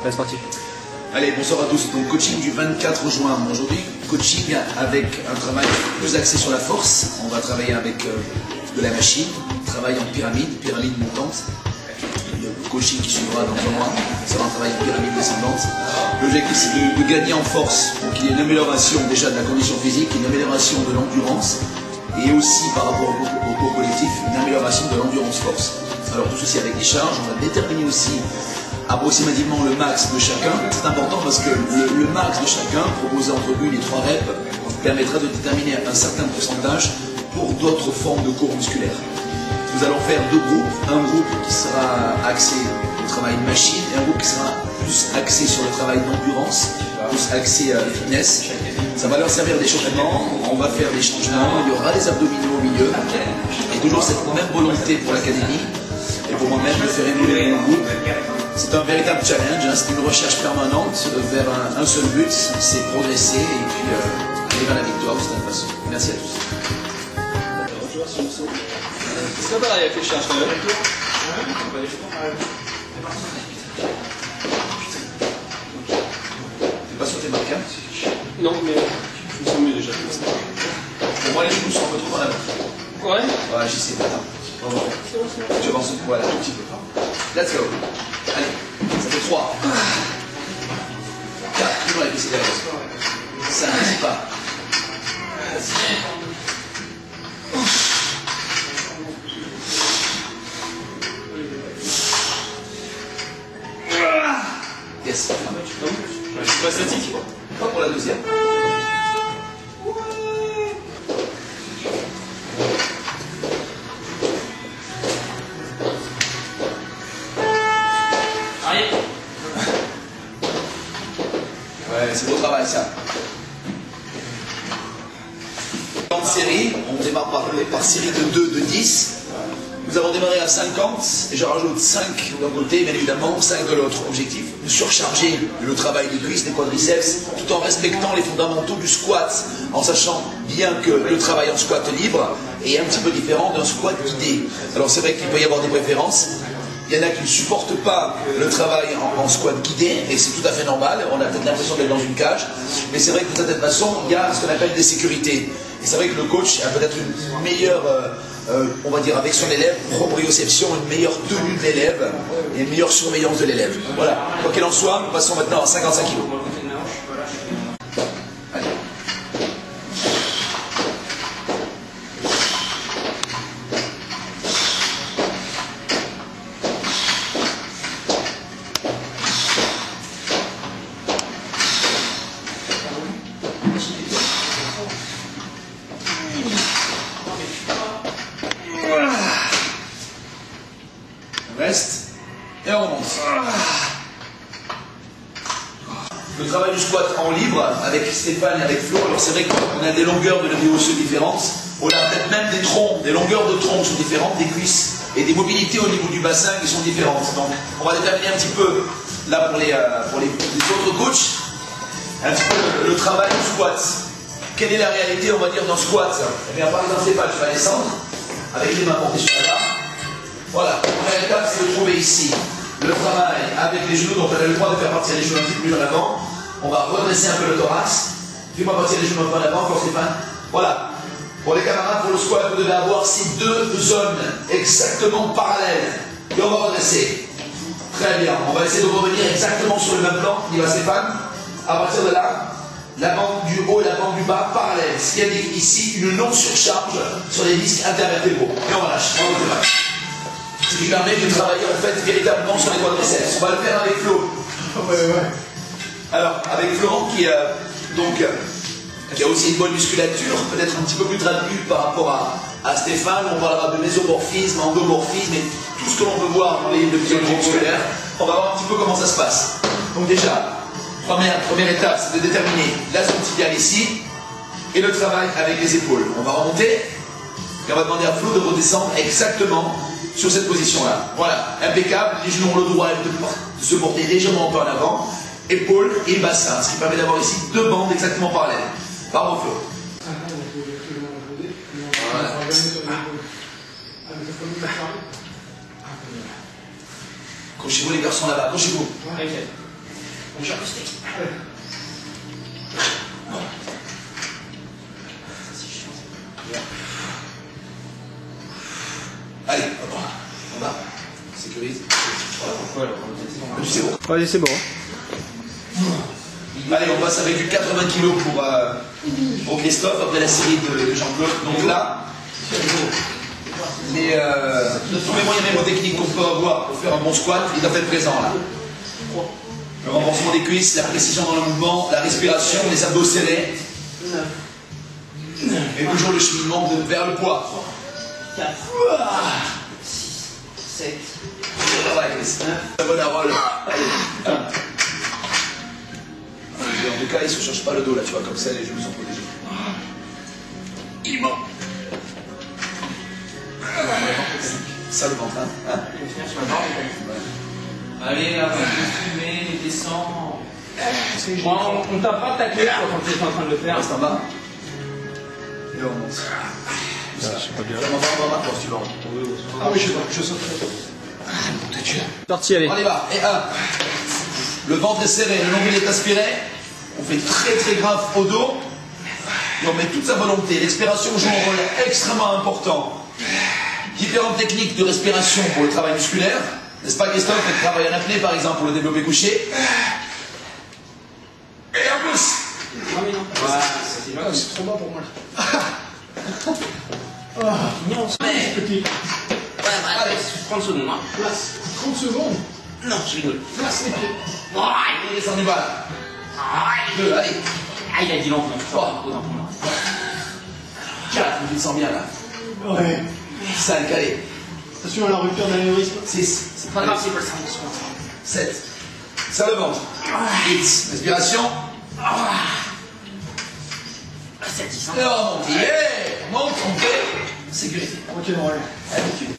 C'est parti. Allez, bonsoir à tous. Donc, coaching du 24 juin. Aujourd'hui, coaching avec un travail plus axé sur la force. On va travailler avec de la machine, travail en pyramide montante. Le coaching qui suivra dans un mois sera un travail en pyramide descendante. L'objectif, c'est de gagner en force pour qu'il y ait une amélioration déjà de la condition physique, une amélioration de l'endurance et aussi par rapport au cours collectif, une amélioration de l'endurance force. Alors tout ceci avec des charges, on va déterminer aussi approximativement le max de chacun. C'est important parce que le max de chacun, proposé entre 1 et 3 reps, permettra de déterminer un certain pourcentage pour d'autres formes de cours musculaires. Nous allons faire deux groupes. Un groupe qui sera axé au travail de machine et un groupe qui sera plus axé sur le travail d'endurance, plus axé fitness. Ça va leur servir d'échauffement, on va faire des changements, il y aura des abdominaux au milieu et toujours cette même volonté pour l'académie et pour moi-même de faire évoluer mon groupe. C'est un véritable challenge, hein, c'est une recherche permanente vers un seul but, c'est progresser et puis aller vers la victoire de cette façon. Merci à tous. Ska bara jag fick chansen nu? T'es pas sur tes marques? Non, mais je me sens mieux déjà. Pour moi, les genoux sont un peu trop en avant. Ouais. Ouais, j'y sais pas. Tu avances voilà, un petit peu. Let's go. Allez, ça fait 3. 4, toujours avec les cigarettes. 5, pas. Yes. Je suis pas statique. Pas pour la deuxième. Allez. Ouais, c'est beau travail ça. Dans série, on démarre par série de 2, de 10. Nous avons démarré à 50 et je rajoute 5 d'un côté, bien évidemment, 5 de l'autre. Objectif, de surcharger le travail des cuisses, des quadriceps, tout en respectant les fondamentaux du squat, en sachant bien que le travail en squat libre est un petit peu différent d'un squat guidé. Alors c'est vrai qu'il peut y avoir des préférences. Il y en a qui ne supportent pas le travail en squat guidé, et c'est tout à fait normal, on a peut-être l'impression d'être dans une cage, mais c'est vrai que de cette façon, il y a ce qu'on appelle des sécurités. Et c'est vrai que le coach a peut-être une meilleure, on va dire avec son élève, proprioception, une meilleure tenue de l'élève, et une meilleure surveillance de l'élève. Voilà, quoi qu'il en soit, nous passons maintenant à 55 kg. Reste et on remonte. Le travail du squat en libre avec Stéphane et avec Flo, alors c'est vrai qu'on a des longueurs de levée osseuse différentes, on a peut-être même des troncs, des longueurs de tronc qui sont différentes, des cuisses et des mobilités au niveau du bassin qui sont différentes. Donc on va déterminer un petit peu, là pour les autres coachs, un petit peu le travail du squat. Quelle est la réalité, on va dire, d'un squat? Eh bien, par exemple, Stéphane, tu vas descendre avec les mains portées sur la barre. Voilà, la première étape, c'est de trouver ici le travail avec les genoux, donc on a le droit de faire partir les genoux un petit peu plus en avant. On va redresser un peu le thorax. Fais-moi partir les genoux un peu en avant, encore Stéphane. Voilà. Pour les camarades, pour le squat, vous devez avoir ces deux zones exactement parallèles. Et on va redresser. Très bien. On va essayer de revenir exactement sur le même plan. Il va Stéphane. À partir de là, la bande du haut et la bande du bas parallèles. Ce qui indique ici une non-surcharge sur les disques intervertébraux. Et on relâche. On relâche. Ce qui permet de travailler en fait véritablement sur les quadriceps. On va le faire avec Flo. Alors, avec Florent qui a aussi une bonne musculature, peut-être un petit peu plus traduit par rapport à Stéphane, on parlera de mésomorphisme, endomorphisme et tout ce que l'on peut voir dans les livres de physiologie musculaire. On va voir un petit peu comment ça se passe. Donc déjà, première étape, c'est de déterminer la zone tibiale ici et le travail avec les épaules. On va remonter et on va demander à Flo de redescendre exactement sur cette position-là. Voilà, impeccable, les genoux ont le droit de se porter légèrement un peu en avant, épaules et bassin, ce qui permet d'avoir ici deux bandes exactement parallèles. Pardon Flo. Voilà. Accrochez-vous les garçons là-bas, accrochez-vous. On cherche le steak. Allez, hop, en bas. Sécurise. Tu sais bon. Vas-y, c'est bon. Allez, on passe avec du 80 kg pour Christophe, après la série de Jean-Claude. Donc là, tous les moyens mémotechniques qu'on peut avoir pour faire un bon squat, il doit être présent là. Le renforcement des cuisses, la précision dans le mouvement, la respiration, les abdos serrés. Et toujours le cheminement vers le poids. 4, 6, 7, Voilà, Chris. Un bon arole. Allez, 1. En tout cas, il ne se change pas le dos là, tu vois, comme ça les genoux sont protégés. Il manque. Ça le ventre, hein. je vais finir sur la barre. Allez, là, fumer, descends. Bon, on t'a pas taclé quand tu étais en train de le faire. Reste en bas. Et on monte. C'est pas bien. On va en bas, tu vas. Ah oui, je saute. Parti, allez. On y va. Et 1. Le ventre est serré, le nombril est aspiré. On fait très très grave au dos. Et on met toute sa volonté. L'expiration joue un rôle extrêmement important. Différentes techniques de respiration pour le travail musculaire. N'est-ce pas, Christophe? Faites travailler en apnée, par exemple, pour le développé couché. Et en plus. Ah oui, non. Voilà, c'est Ah, c'est trop bas pour moi. mignon, ça. Petit. Allez, 30 secondes, hein. Place. 30 secondes. Non, je rigole. Place les pieds. Et descendez bas là. 2, allez. Ah, il a dit lentement. 3. Autant pour moi. 4, je le sens bien là. Ouais. 5, allez. Attention à la rupture d'anévrisme. 6. C'est pas grave, c'est pas ça, on se concentre. 7. Ça le ventre. 8. Respiration. 7, 10, Et on remonte. Yeah. On monte, on fait. Sécurité. Ok, bon, allez. Habitude.